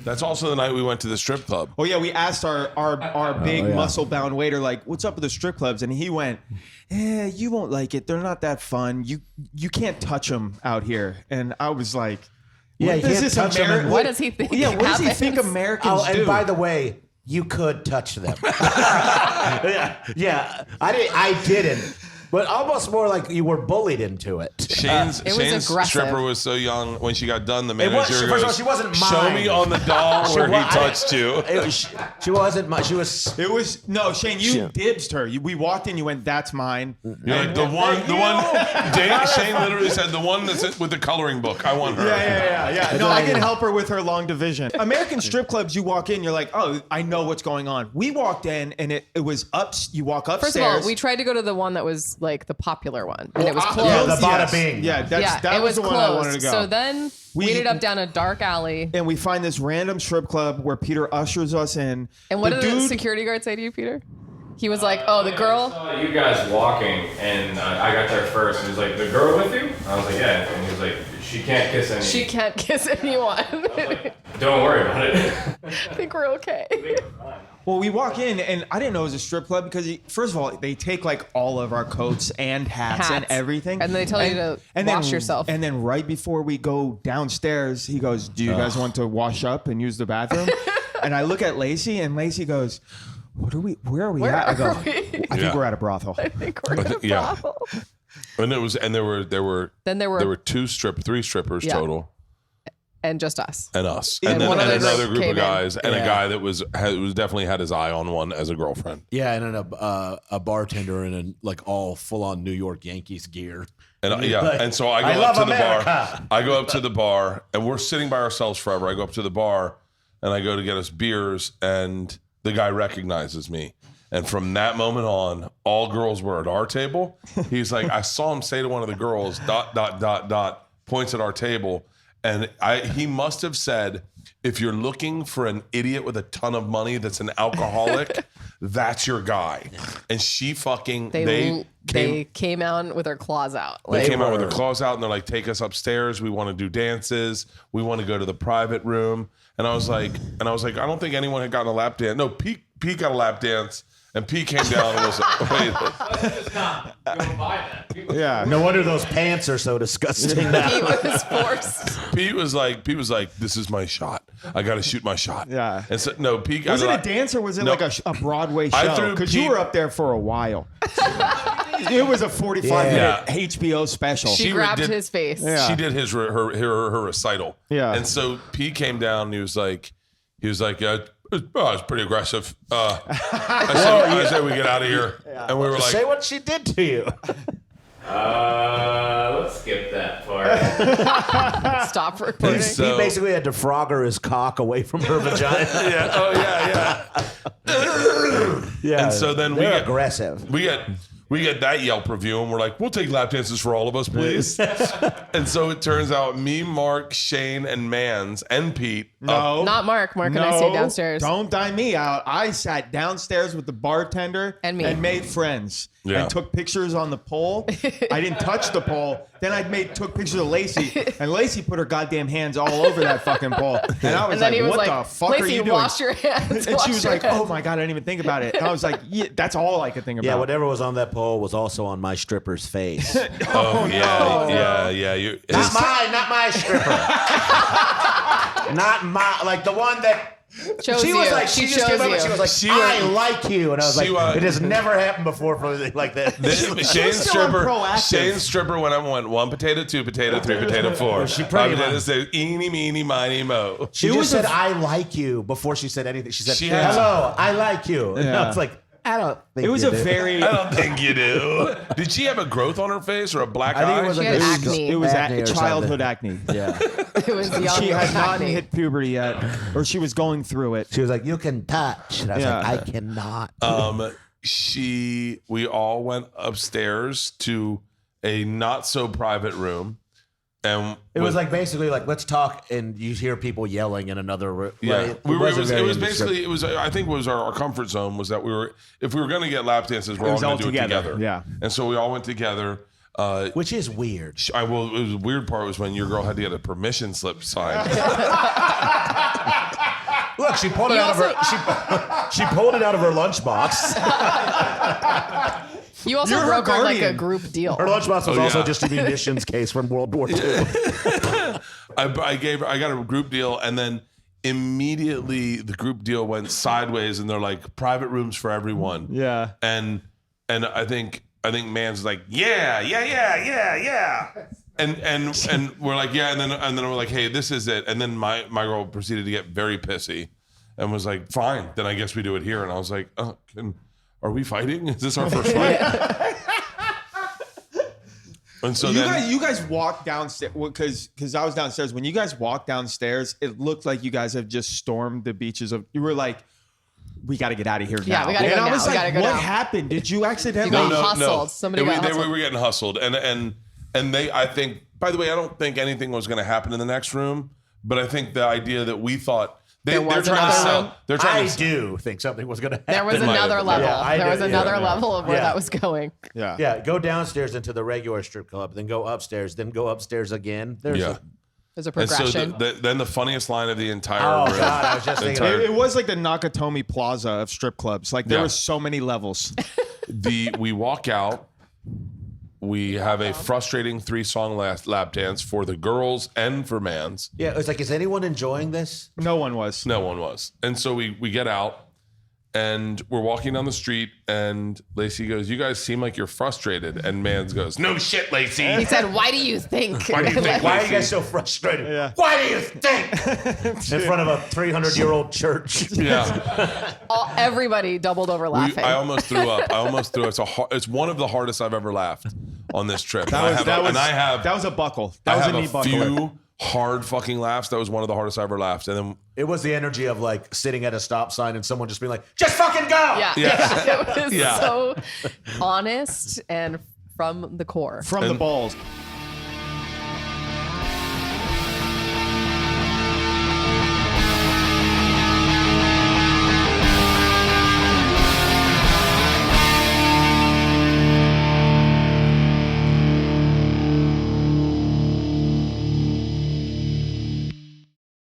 That's also the night we went to the strip club. Oh yeah, we asked our big muscle-bound waiter, like, what's up with the strip clubs? And he went, you won't like it. They're not that fun. You can't touch them out here. And I was like, yeah, what does touch them. What does he think? Yeah, what does he happens? think Americans do? And by the way, you could touch them. yeah, I didn't. But almost more like you were bullied into it. Shane's aggressive. stripper was so young. When she got done, the manager First of all, she wasn't mine. Show me on the doll where he touched you. She wasn't mine. She was. It was no, Shane. You dibsed her. We walked in. You went, "That's mine." You're like the one. Shane literally said the one that's with the coloring book. I want her. Yeah. No, I can help her with her long division. American strip clubs, you walk in, you're like, "Oh, I know what's going on." We walked in, and it was up. You walk upstairs. First of all, we tried to go to the one that was like the popular one, and it was closed. Yeah, the Bada Bing. Yeah, that was the one I wanted to go. So then we ended up down a dark alley. And we find this random strip club where Peter ushers us in. And what did the security guard say to you, Peter? He was like, "Oh, the girl." I saw you guys walking, and I got there first. And he was like, "The girl with you?" I was like, "Yeah." And he was like, "She can't kiss anyone." She can't kiss anyone. Don't worry about it. I think we're okay. Well, we walk in, and I didn't know it was a strip club because, first of all, they take like all of our coats and hats and everything. And they tell you to wash yourself. And then right before we go downstairs, he goes, "Do you guys want to wash up and use the bathroom?" And I look at Lacie, and Lacie goes, where are we at? I go, I think we're at a brothel. I think we're at a brothel. And there were three strippers total. And just us. And us. And then another group came of guys. in. And a guy that was definitely had his eye on one as a girlfriend. Yeah, and then a bartender in like all full-on New York Yankees gear. And and so I go up to the bar. I go up to the bar, and we're sitting by ourselves forever. I go up to the bar, and I go to get us beers, and the guy recognizes me. And from that moment on, all girls were at our table. He's like, I saw him say to one of the girls, ... points at our table. And he must have said, if you're looking for an idiot with a ton of money that's an alcoholic, that's your guy. And she fucking... They came out with their claws out. They came out with their claws out, and they're like, take us upstairs. We want to do dances. We want to go to the private room. And I was like, I don't think anyone had gotten a lap dance. No, Pete got a lap dance. And Pete came down and was like, wait. Let's just not go buy that. Yeah. No wonder those pants are so disgusting now. He was forced. Pete was like, this is my shot. I got to shoot my shot. Yeah. And so, no, Pete got Was it a dance or was it like a Broadway show? Because you were up there for a while. It was a 45-minute HBO special. She grabbed his face. Yeah. She did her recital. Yeah. And so Pete came down and he was like, it's pretty aggressive. I said we get out of here. Yeah. And we were like, say what she did to you. Let's skip that part. Stop recording. He basically had to frogger his cock away from her vagina. Yeah. Oh yeah. Yeah. And so then they're aggressive. We get that Yelp review, and we're like, we'll take lap dances for all of us, please. And so it turns out me, Mark, Shane, and Mans, and Pete. No. Not Mark. Mark and I stayed downstairs. Don't die me out. I sat downstairs with the bartender and made friends. Yeah. And took pictures on the pole. I didn't touch the pole. Then took pictures of Lacie, and Lacie put her goddamn hands all over that fucking pole. And I was like, what the fuck are you doing? Wash your hands. And she was like, oh my God, I didn't even think about it. And I was like, yeah, that's all I could think about. Yeah, whatever was on that pole was also on my stripper's face. Oh, yeah. Not my stripper. Not my, like the one that... She was like, she just came up and she was like, I like you. And I was like, it has never happened before for anything like that. Shane's stripper went 1 potato, 2 potato, 3 potato, 4. She pretty much said, eeny, meeny, miny, mo. She just said, I like you before she said anything. She said, hello, I like you. And I was like, I don't think it was you a do. very. I don't think you do. Did she have a growth on her face or a black eye? I think it was like acne. It was acne or childhood something. acne. Yeah. It was young She had not acne. hit puberty yet, or she was going through it. She was like, you can touch. And I was like, I cannot. We all went upstairs to a not so private room. And it was like basically like, let's talk, and you hear people yelling in another room. Yeah, right? it was basically I think it was our comfort zone was that if we were going to get lap dances, we're all going to do it together. Yeah, and so we all went together. Which is weird. It was the weird part was when your girl had to get a permission slip signed. Look, she pulled it out of her. She pulled it out of her lunchbox. You also brokered like a group deal. Her lunchbox was also just a munitions case from World War II. I got a group deal, and then immediately the group deal went sideways, and they're like private rooms for everyone. Yeah. And I think Man's like, yeah. And we're like, yeah, and then we're like, hey, this is it. And then my girl proceeded to get very pissy and was like, fine, then I guess we do it here. And I was like, are we fighting? Is this our first fight? And so you guys walked downstairs because I was downstairs. When you guys walked downstairs, it looked like you guys have just stormed the beaches of. You were like, we got to get out of here now. Yeah, we got to go now. I was like, what happened? Did you accidentally? You got hustled. Somebody got hustled. We were getting hustled, and they. I think. By the way, I don't think anything was going to happen in the next room, but I think the idea that we thought. They're trying to sell. I do think something was going to happen. There was another level. Yeah, there was another level of where that was going. Yeah. Yeah. Go downstairs into the regular strip club, then go upstairs, then go upstairs again. There's a progression. And so then the funniest line of the entire room. God, I was just thinking. It was like the Nakatomi Plaza of strip clubs. Like there were so many levels. We walk out. We have a frustrating 3-song lap dance for the girls and for Mans. Yeah, it was like, is anyone enjoying this? No one was. No one was. And so we get out and we're walking down the street and Lacie goes, you guys seem like you're frustrated. And Mans goes, no shit, Lacie. He said, why do you think? Why are you guys so frustrated? Yeah. Why do you think? In front of a 300-year-old church. Yeah. Everybody doubled over laughing. I almost threw up. It's one of the hardest I've ever laughed on this trip. That was a buckle. That was a knee buckle. Few hard fucking laughs. That was one of the hardest I ever laughed. And then it was the energy of like sitting at a stop sign and someone just being like, just fucking go. Yeah. It was so honest and from the core. From the balls.